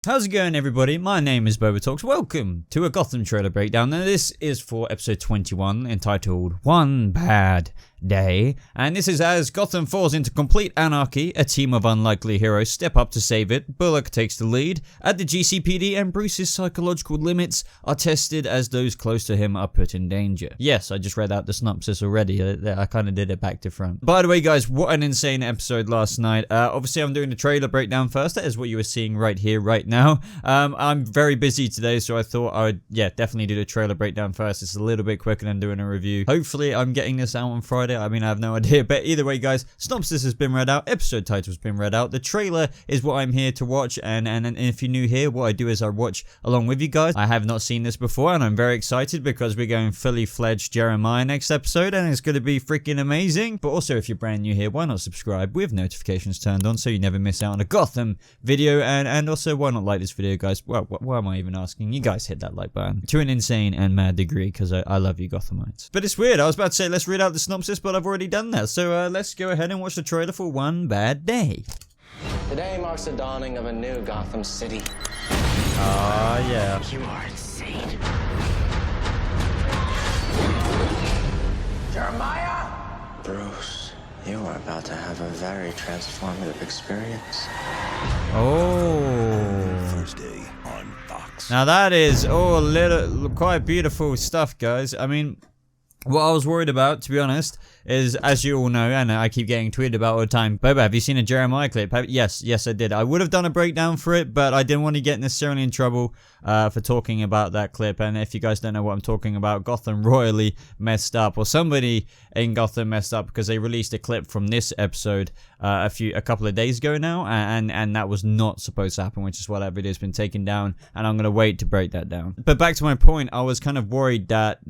How's it going, everybody? My name is BobaTalks. Welcome to a Gotham trailer breakdown. Now, this is for episode 21, entitled One Bad Day. And this is as Gotham falls into complete anarchy. A team of unlikely heroes step up to save it. Bullock takes the lead at the GCPD, and Bruce's psychological limits are tested as those close to him are put in danger. Yes, I just read out the synopsis already. I kind of did it back to front. By the way, guys, what an insane episode last night. Obviously, I'm doing the trailer breakdown first. That is what you were seeing right here, right now. I'm very busy today, so I thought I would, definitely do the trailer breakdown first. It's a little bit quicker than doing a review. Hopefully, I'm getting this out on Friday. I mean, I have no idea, but either way, guys, synopsis has been read out, episode title's been read out. The trailer is what I'm here to watch, and if you're new here, what I do is I watch along with you guys. I have not seen this before, and I'm very excited because we're going fully fledged Jeremiah next episode, and it's going to be freaking amazing. But also, if you're brand new here, why not subscribe with notifications turned on so you never miss out on a Gotham video, and also why not like this video, guys? Well, why am I even asking? You guys hit that like button to an insane and mad degree, because I love you Gothamites. But it's weird, I was about to say let's read out the synopsis, but I've already done that, so let's go ahead and watch the trailer for One Bad Day. Today marks the dawning of a new Gotham City. Yeah. You are insane. Jeremiah! Bruce, you are about to have a very transformative experience. First day on Fox. Now that is quite beautiful stuff, guys. I mean, what I was worried about, to be honest, is, as you all know, and I keep getting tweeted about all the time, Boba, have you seen a Jeremiah clip? Yes, I did. I would have done a breakdown for it, but I didn't want to get necessarily in trouble for talking about that clip. And if you guys don't know what I'm talking about, Gotham royally messed up, or somebody in Gotham messed up, because they released a clip from this episode a couple of days ago now, and that was not supposed to happen, which is why that video's been taken down, and I'm gonna wait to break that down. But back to my point, I was kind of worried that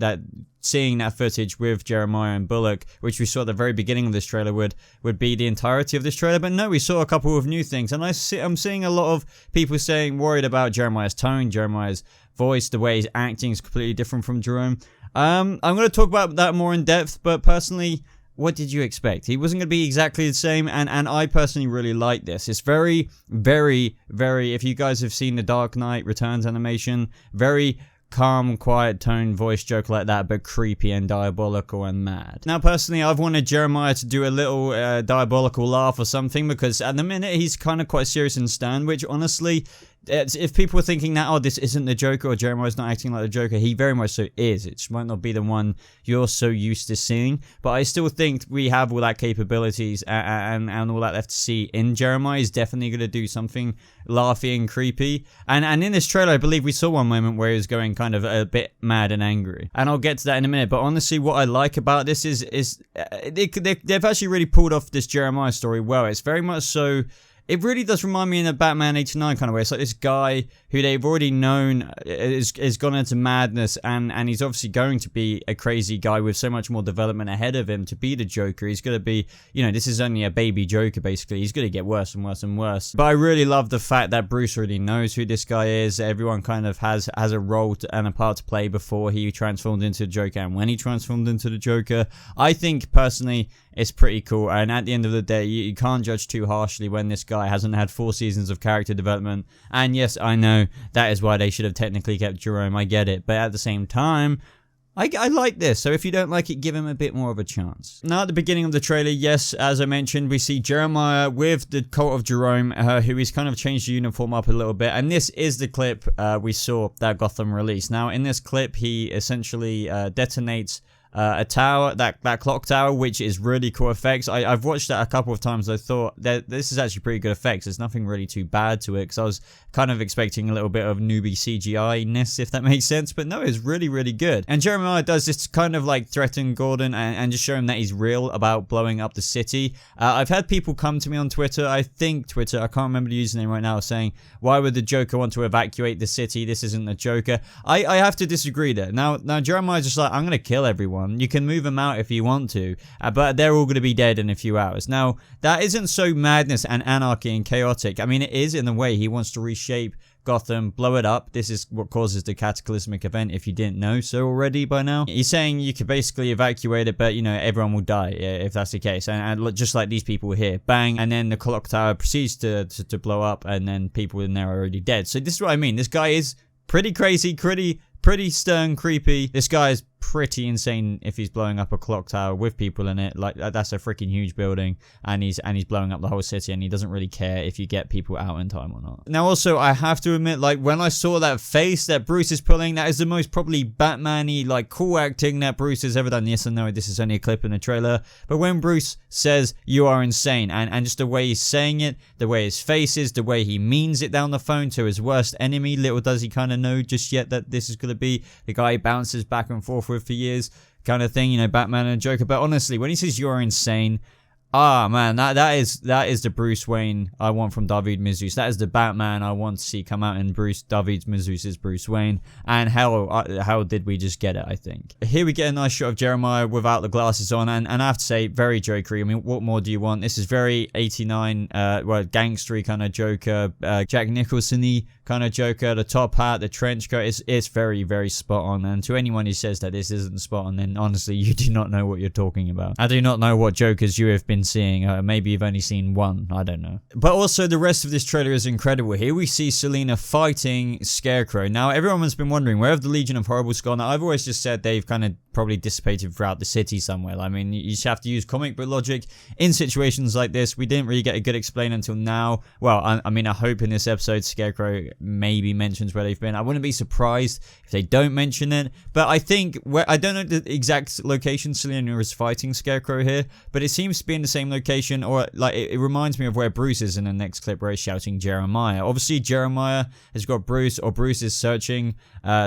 seeing that footage with Jeremiah and Bullock, which we saw at the very beginning of this trailer, would be the entirety of this trailer. But no, we saw a couple of new things, and I'm seeing a lot of people worried about Jeremiah's tone, Jeremiah's voice, the way he's acting is completely different from Jerome. I'm going to talk about that more in depth, but personally, what did you expect? He wasn't going to be exactly the same, and I personally really like this. It's very, very, very, if you guys have seen the Dark Knight Returns animation, very calm, quiet tone, voice joke like that, but creepy and diabolical and mad. Now, personally, I've wanted Jeremiah to do a little diabolical laugh or something, because at the minute, he's kind of quite serious and stern, which honestly, if people are thinking that, oh, this isn't the Joker, or Jeremiah's not acting like the Joker, he very much so is. It might not be the one you're so used to seeing, but I still think we have all that capabilities and all that left to see in Jeremiah. He's definitely going to do something laughy and creepy. And in this trailer, I believe we saw one moment where he was going kind of a bit mad and angry. And I'll get to that in a minute, but honestly, what I like about this is they've actually really pulled off this Jeremiah story well. It's very much so. It really does remind me in a Batman 89 kind of way. It's like this guy who they've already known is gone into madness, and he's obviously going to be a crazy guy with so much more development ahead of him to be the Joker. He's going to be, this is only a baby Joker, basically. He's going to get worse and worse and worse. But I really love the fact that Bruce already knows who this guy is. Everyone kind of has a role and a part to play before he transformed into the Joker and when he transformed into the Joker. I think, personally, it's pretty cool, and at the end of the day, you can't judge too harshly when this guy hasn't had 4 seasons of character development. And yes, I know that is why they should have technically kept Jerome, I get it, but at the same time, I like this, so if you don't like it, give him a bit more of a chance. Now, at the beginning of the trailer, yes, as I mentioned, we see Jeremiah with the cult of Jerome, who he's kind of changed the uniform up a little bit, and this is the clip we saw that Gotham released. Now, in this clip, he essentially detonates a tower, that clock tower, which is really cool effects. I've watched that a couple of times. I thought that this is actually pretty good effects. There's nothing really too bad to it, because I was kind of expecting a little bit of newbie CGI-ness, if that makes sense, but no, it's really, really good. And Jeremiah does this kind of like threaten Gordon and just show him that he's real about blowing up the city. I've had people come to me on Twitter, I can't remember the username right now, saying, why would the Joker want to evacuate the city? This isn't the Joker. I have to disagree there. Now Jeremiah's just like, I'm going to kill everyone. You can move them out if you want to, but they're all going to be dead in a few hours. Now, that isn't so madness and anarchy and chaotic. I mean, it is in a way. He wants to reshape Gotham, blow it up. This is what causes the cataclysmic event, if you didn't know so already by now. He's saying you could basically evacuate it, but, you know, everyone will die if that's the case. And just like these people here, bang, and then the clock tower proceeds to blow up, and then people in there are already dead. So this is what I mean. This guy is pretty crazy, pretty stern, creepy. This guy is pretty insane if he's blowing up a clock tower with people in it. Like, that's a freaking huge building, and he's blowing up the whole city, and he doesn't really care if you get people out in time or not. Now also, I have to admit, like, when I saw that face that Bruce is pulling, that is the most probably Batman-y, like, cool acting that Bruce has ever done. Yes, I know this is only a clip in the trailer, but when Bruce says you are insane, and just the way he's saying it, the way his face is, the way he means it down the phone to his worst enemy, little does he kind of know just yet that this is going to be the guy he bounces back and forth with for years, kind of thing, you know, Batman and Joker. But honestly, when he says you're insane, man, that is the Bruce Wayne I want from David Mazouz. That is the Batman I want to see come out in David Mazouz's Bruce Wayne. And how did we just get it, I think. Here we get a nice shot of Jeremiah without the glasses on, and I have to say, very Jokery. I mean, what more do you want? This is very 89, gangstery kind of Joker, Jack Nicholson-y kind of Joker. The top hat, the trench coat, it's very, very spot on. And to anyone who says that this isn't spot on, then honestly, you do not know what you're talking about. I do not know what Jokers you have been seeing. Maybe you've only seen one, I don't know. But also, the rest of this trailer is incredible. Here we see Selina fighting Scarecrow. Now, everyone has been wondering, where have the Legion of Horribles gone? I've always just said they've kind of probably dissipated throughout the city somewhere. I mean, you just have to use comic book logic in situations like this. We didn't really get a good explain until now. Well, I mean, I hope in this episode Scarecrow maybe mentions where they've been. I wouldn't be surprised if they don't mention it, but I think I don't know the exact location Selina is fighting Scarecrow here, but it seems to be in the same location, or like it reminds me of where Bruce is in the next clip, where he's shouting Jeremiah. Obviously Jeremiah has got Bruce, or Bruce is searching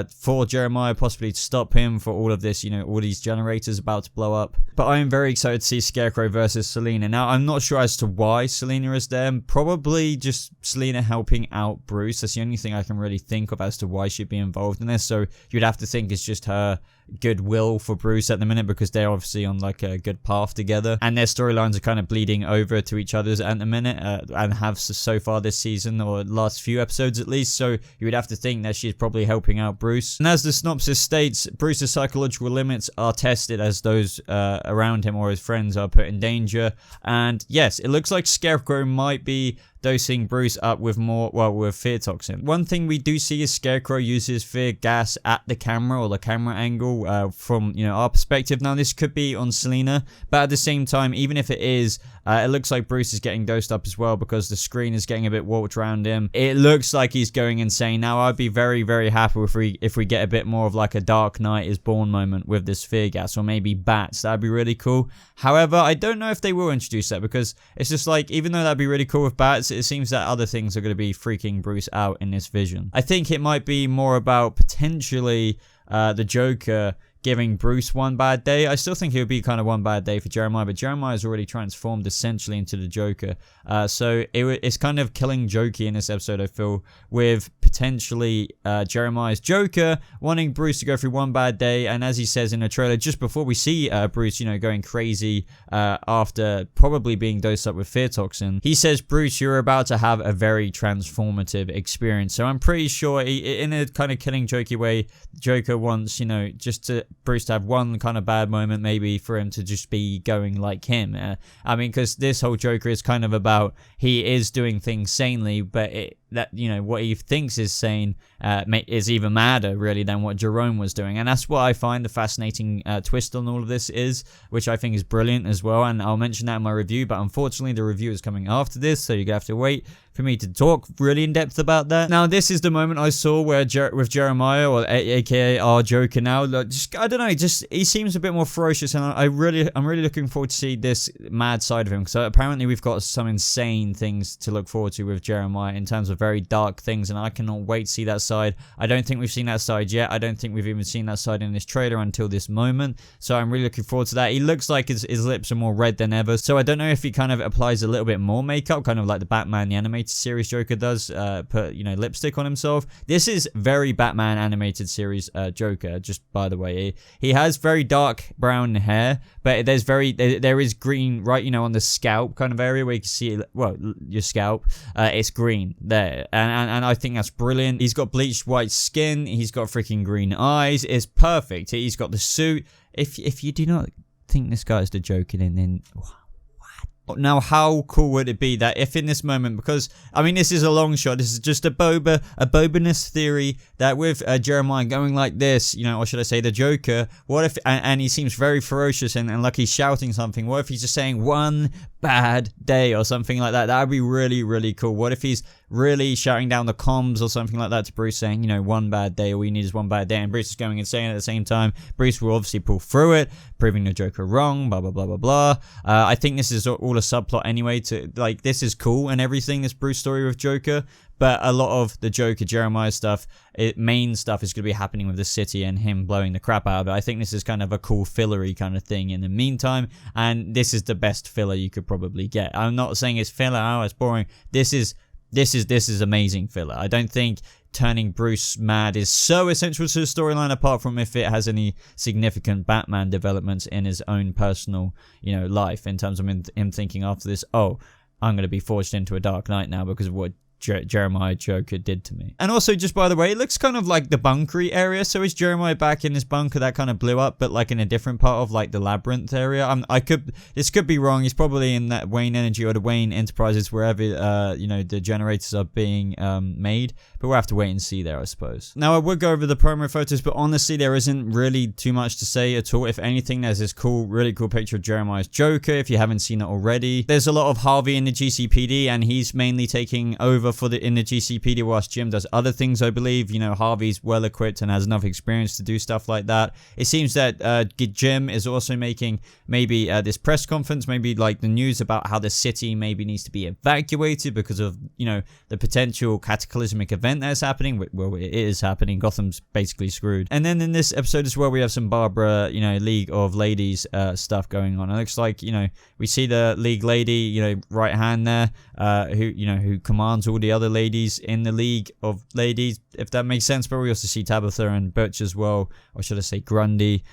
for Jeremiah, possibly to stop him for all of this, you know, all these generators about to blow up. But I am very excited to see Scarecrow versus Selina. Now, I'm not sure as to why Selina is there. Probably just Selina helping out Bruce. That's the only thing I can really think of as to why she'd be involved in this. So you'd have to think it's just her goodwill for Bruce at the minute, because they're obviously on like a good path together, and their storylines are kind of bleeding over to each other's at the minute, and have so far this season, or last few episodes at least. So you would have to think that she's probably helping out Bruce. And as the synopsis states, Bruce's psychological limits are tested as those around him or his friends are put in danger. And yes, it looks like Scarecrow might be dosing Bruce up with with fear toxin. One thing we do see is Scarecrow uses fear gas at the camera, or the camera angle, from, you know, our perspective. Now, this could be on Selina, but at the same time, even if it is, it looks like Bruce is getting dosed up as well, because the screen is getting a bit warped around him. It looks like he's going insane. Now, I'd be very, very happy if we get a bit more of like a Dark Knight is Born moment with this fear gas, or maybe bats. That'd be really cool. However, I don't know if they will introduce that, because it's just like, even though that'd be really cool with bats, it seems that other things are going to be freaking Bruce out in this vision. I think it might be more about potentially the Joker giving Bruce one bad day. I still think it would be kind of one bad day for Jeremiah, but Jeremiah's already transformed essentially into the Joker. So it's kind of killing jokey in this episode, I feel, with potentially Jeremiah's Joker wanting Bruce to go through one bad day. And as he says in the trailer, just before we see Bruce, you know, going crazy after probably being dosed up with fear toxin, he says, Bruce, you're about to have a very transformative experience. So I'm pretty sure in a kind of killing jokey way, Joker wants, you know, just to Bruce to have one kind of bad moment, maybe for him to just be going like him. I mean, because this whole Joker is kind of about, he is doing things sanely, but that, you know, what he thinks is sane is even madder really than what Jerome was doing. And that's what I find the fascinating twist on all of this is, which I think is brilliant as well, and I'll mention that in my review. But unfortunately the review is coming after this, so you're gonna have to wait for me to talk really in depth about that. Now, this is the moment I saw where with Jeremiah, or aka our Joker now, like, just, I don't know, just he seems a bit more ferocious, and I'm really looking forward to see this mad side of him. So apparently we've got some insane things to look forward to with Jeremiah in terms of very dark things, and I cannot wait to see that side. I don't think we've seen that side yet. I don't think we've even seen that side in this trailer until this moment, so I'm really looking forward to that. He looks like his lips are more red than ever, so I don't know if he kind of applies a little bit more makeup, kind of like the Batman the animated animated series Joker does, put, you know, lipstick on himself. This is very Batman animated series Joker, just by the way. He has very dark brown hair, but there is green right, you know, on the scalp kind of area where you can see, well, your scalp. It's green there, and I think that's brilliant. He's got bleached white skin. He's got freaking green eyes. It's perfect. He's got the suit. If you do not think this guy is the Joker, then what? Now, how cool would it be that if in this moment, because I mean this is a long shot, this is just a Bobaness theory, that with Jeremiah going like this, you know, or should I say the Joker, what if, and he seems very ferocious and like he's shouting something, what if he's just saying one bad day or something like that? That would be really, really cool. What if he's really shouting down the comms or something like that to Bruce, saying, you know, one bad day, all we need is one bad day, and Bruce is going insane at the same time. Bruce will obviously pull through it, proving the Joker wrong, blah blah blah blah blah. I think this is all a subplot anyway, to like, this is cool and everything, this Bruce story with Joker, but a lot of the Joker Jeremiah stuff, main stuff, is going to be happening with the city and him blowing the crap out of it. I think this is kind of a cool fillery kind of thing in the meantime, and this is the best filler you could probably get. I'm not saying it's filler, oh it's boring. This is amazing filler. I don't think turning Bruce mad is so essential to the storyline, apart from if it has any significant Batman developments in his own personal, you know, life, in terms of him thinking after this, oh, I'm going to be forged into a dark night now because of what Jeremiah Joker did to me. And also, just by the way, it looks kind of like the bunkery area. So is Jeremiah back in his bunker that kind of blew up, but like in a different part of like the labyrinth area? This could be wrong. He's probably in that Wayne Energy or the Wayne Enterprises, wherever you know, the generators are being made. But we'll have to wait and see there, I suppose. Now, I would go over the promo photos, but honestly, there isn't really too much to say at all. If anything, there's this really cool picture of Jeremiah's Joker, if you haven't seen it already. There's a lot of Harvey in the GCPD, and he's mainly taking over in the GCPD whilst Jim does other things, I believe. You know, Harvey's well equipped and has enough experience to do stuff like that. It seems that Jim is also making maybe this press conference, maybe like the news about how the city maybe needs to be evacuated because of, you know, the potential cataclysmic event that's happening. Well, it is happening. Gotham's basically screwed. And then in this episode as well, we have some Barbara, you know, League of Ladies stuff going on. It looks like, you know, we see the League lady, you know, right hand there, who commands all the other ladies in the League of Ladies, if that makes sense. But we also see Tabitha and Butch as well, or should I say Grundy.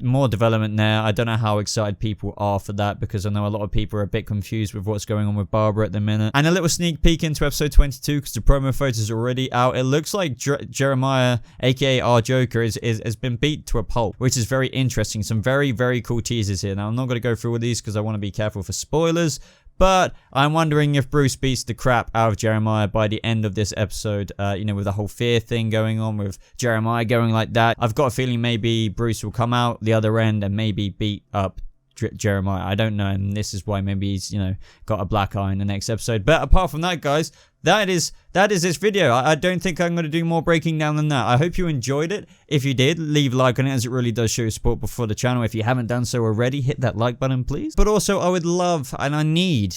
More development there. I don't know how excited people are for that, because I know a lot of people are a bit confused with what's going on with Barbara at the minute. And a little sneak peek into episode 22, because the promo photos are already out. It looks like Jeremiah, aka our Joker, has been beat to a pulp, which is very interesting. Some very, very cool teasers here. Now, I'm not going to go through all these because I want to be careful for spoilers, but I'm wondering if Bruce beats the crap out of Jeremiah by the end of this episode, you know, with the whole fear thing going on, with Jeremiah going like that. I've got a feeling maybe Bruce will come out the other end and maybe beat up Jeremiah. I don't know, and this is why maybe he's, you know, got a black eye in the next episode. But apart from that, guys, that is this video. I don't think I'm going to do more breaking down than that. I hope you enjoyed it. If you did, leave a like on it, as it really does show your support for the channel. If you haven't done so already, hit that like button, please. But also, I would love, and I need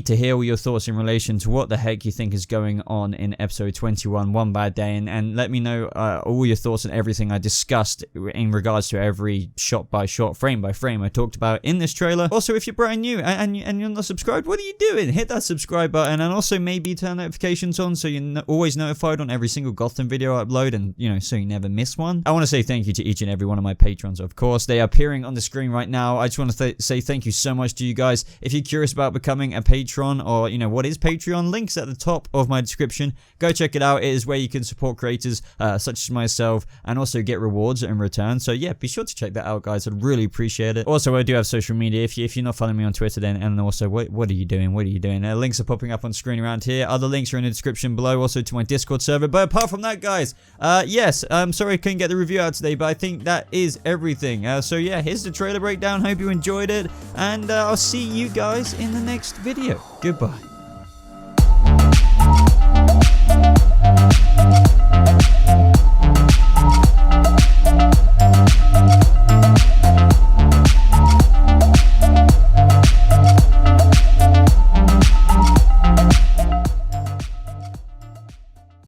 to hear all your thoughts in relation to what the heck you think is going on in episode 21, One Bad Day, and let me know all your thoughts on everything I discussed in regards to every shot by shot, frame by frame I talked about in this trailer. Also, if you're brand new and you're not subscribed, what are you doing? Hit that subscribe button, and also maybe turn notifications on so you're always notified on every single Gotham video I upload, and, you know, so you never miss one. I want to say thank you to each and every one of my patrons, of course. They are appearing on the screen right now. I just want to say thank you so much to you guys. If you're curious about becoming a patron, or, you know, what is Patreon, links at the top of my description. Go check it out. It is where you can support creators such as myself, and also get rewards in return. So yeah, be sure to check that out, guys. I'd really appreciate it. Also, I do have social media. If you're not following me on Twitter, then, and also, what are you doing? What are you doing? Links are popping up on screen around here. Other links are in the description below, also to my Discord server. But apart from that, guys, yes, I'm sorry I couldn't get the review out today, but I think that is everything. So yeah, here's the trailer breakdown. Hope you enjoyed it, and I'll see you guys in the next video. Goodbye.